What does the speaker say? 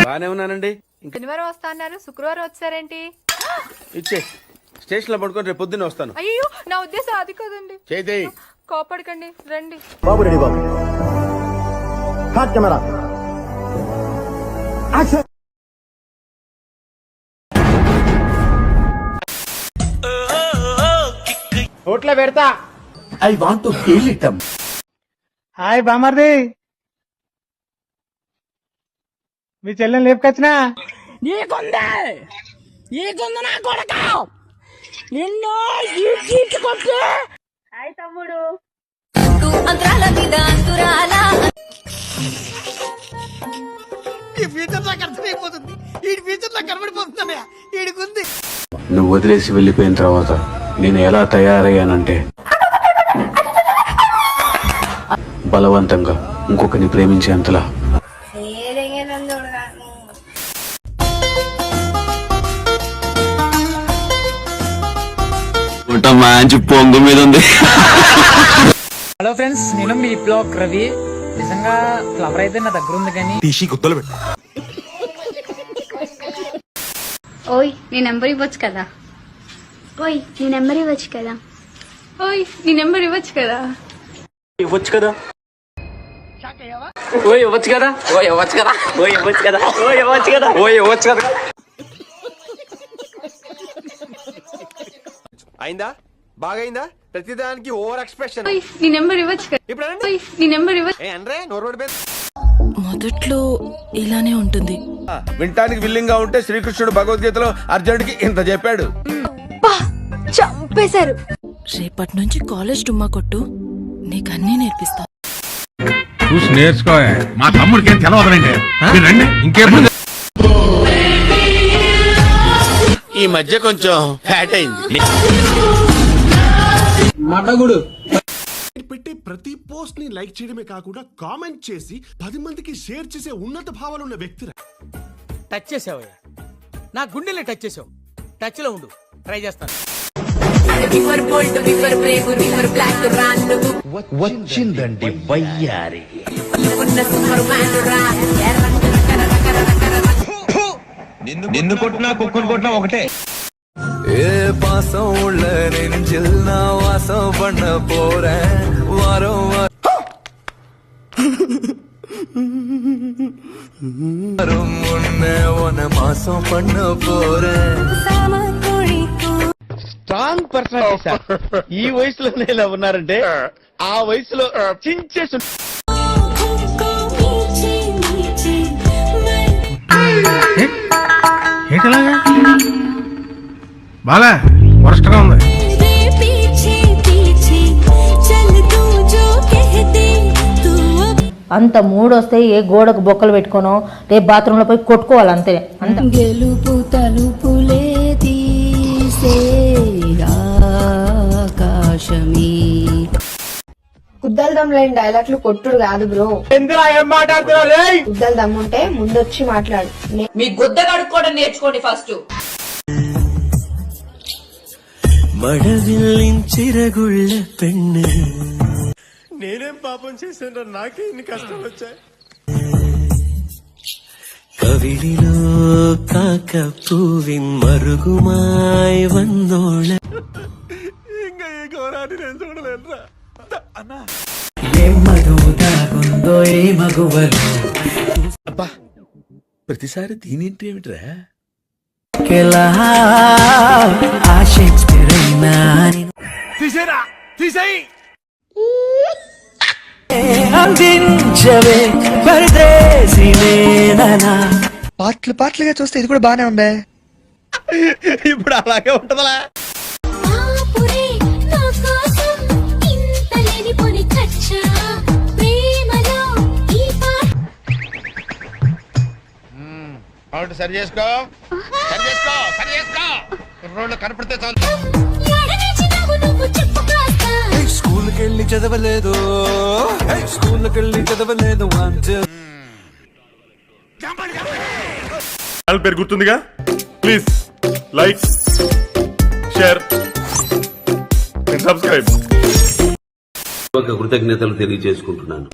బానే ఉన్నానండి. శనివారం వస్తా అన్నారు, శుక్రవారం వచ్చారేంటి? ఇచ్చే స్టేషన్ లో పడుకొని రేపు పొద్దున్నే వస్తాను. అయ్యో నా ఉద్దేశం అది కాదండి. చేతి కోపడకండి, రండి. బాబు రెడీ బాబు. Hot camera action. హోటల్ పెడతా. I want to kill it. Hi బామర్ది, మీ చెల్లెని లేపుకొచ్చినా. నీకుంది నా కొడక నిన్ను ఈడ్చుకొచ్చి. హాయ్ తమ్ముడు. అంతరాల మీద అంతురాల ఈ ఫ్యూచర్ నాకు అర్థమైపోతుంది. ఈ ఫ్యూచర్ నాకు కనబడిపోతుందన్నయ్య. ఈడికుంది. నువ్వు వదిలేసి వెళ్ళిపోయిన తర్వాత నేను ఎలా తయారయ్యానంటే బలవంతంగా ఇంకొకరిని ప్రేమించేంతలా. మంచి పొంగు మీద ఉంది. హలో ఫ్రెండ్స్, నేను మీ బ్లాగ్ రవి. నిజంగా ఫ్లవర్ అయితే నా దగ్గర ఉంది కానీ ఓయ్ నీ నెంబర్ ఇవ్వచ్చు కదా. ఓయ్ నీ నెంబర్ ఇవ్వచ్చు కదా. ఓయ్ నీ నెంబర్ ఇవ్వచ్చు కదా. ఇవ్వచ్చు కదా. ఓయ్ ఇవ్వచ్చు కదా. ఓయ్ ఇవ్వచ్చు కదా. ఓయ్ ఇవ్వచ్చు కదా. ఓయ్ ఇవ్వచ్చు కదా. ఓయ్ ఇవ్వచ్చు కదా. అయిందా? బాగైందా? ప్రతిదానికి ఓవర్ ఎక్స్ప్రెషన్. ఓయ్ నీ నెంబర్ ఇవ్వచ్చు కదా. ఇప్పుడు ఓయ్ నీ నెంబర్ ఇవ్వచ్చు. అనరే నోరు పడిపోయి. మొదట్లో ఇలానే ఉంటుంది. వింటానికి విల్లింగ్ గా ఉంటే శ్రీకృష్ణుడు భగవద్గీతలో అర్జునుడికి ఇంత చెప్పాడు. చంపేశారు. రేపటి నుంచి కాలేజ్ డుమ్మా కొట్టు, నీకన్నీ నేర్పిస్తా. చూసి నేర్చుకో. మా తమ్ముడికి ఏం తెలవదండి. ఇంకేం ఈ మధ్య కొంచెం ఫ్యాట్ అయింది. పెట్టే ప్రతి పోస్ట్ ని లైక్ చేయడమే కాకుండా కామెంట్ చేసి 10 మందికి షేర్ చేసే ఉన్నత భావాలు ఉన్న వ్యక్తి. టచ్ చేసావయ్యా, నా గుండెల్ని టచ్ చేసావు. టచ్ లో ఉండు, ట్రై చేస్తాను. వచ్చిందండి వయ్యారి. నిన్ను కొట్టినా కుక్కను కొట్టినా ఒకటే. ఏ పాసం ఉள்ள நெஞ்சில் நான் வாசம் பண்ண போறேன் வாரம் வாரம் முன்னே உன்னை மாசம் பண்ண போறேன். Strong personality sir. ఈ వయసులోనే ఇలా ఉన్నారంటే ఆ వయసులో చించేసు. ఏంటలాగా బాగా వరస్ట్ గా ఉంది. అంత మూడొస్తే ఏ గోడకు బొక్కలు పెట్టుకోనో రేపు బాత్రూంలో పోయి కొట్టుకోవాలి అంతే. అంత గెలుపు తలుపులే తీసే ఆకాశమే. గుద్దల దమ్ లేని డైలాగ్లు కొట్టుడు కాదు బ్రో. గుద్దల దమ్ ఉంటే ముందొచ్చి మాట్లాడు. మీ గుద్ద కడుక్కోవడం నేర్చుకోండి ఫస్ట్. మడవిల్లించిరగుళ్ళ పెన్ను నేనేం పాపం చేశాను? నాకే ఇన్ని కష్టాలు వచ్చాయి. കവിളിലോ കാക്കപ്പൂവിൻ മറുകുമായി വന്നോള. ఇంకా ఈ ఘోరాన్ని నేను చూడలేనురా. అబ్బా ప్రతిసారి దీనింటి ఏమిట్రా? తీసేరా, తీసేయి. పాటలు పాటలుగా చూస్తే ఇది కూడా బానే ఉందే. ఇప్పుడు అలాగే ఉంటదలా. సరి చేసుకో, సరి చేసుకో, సరి చేసుకో. రోడ్లు కనపడితే చాలు. స్కూల్కెళ్ళి చదవలేదు, స్కూల్కెళ్ళి చదవలేదు. పేరు గుర్తుందిగా. Please like, share, subscribe. కృతజ్ఞతలు తెలియజేసుకుంటున్నాను.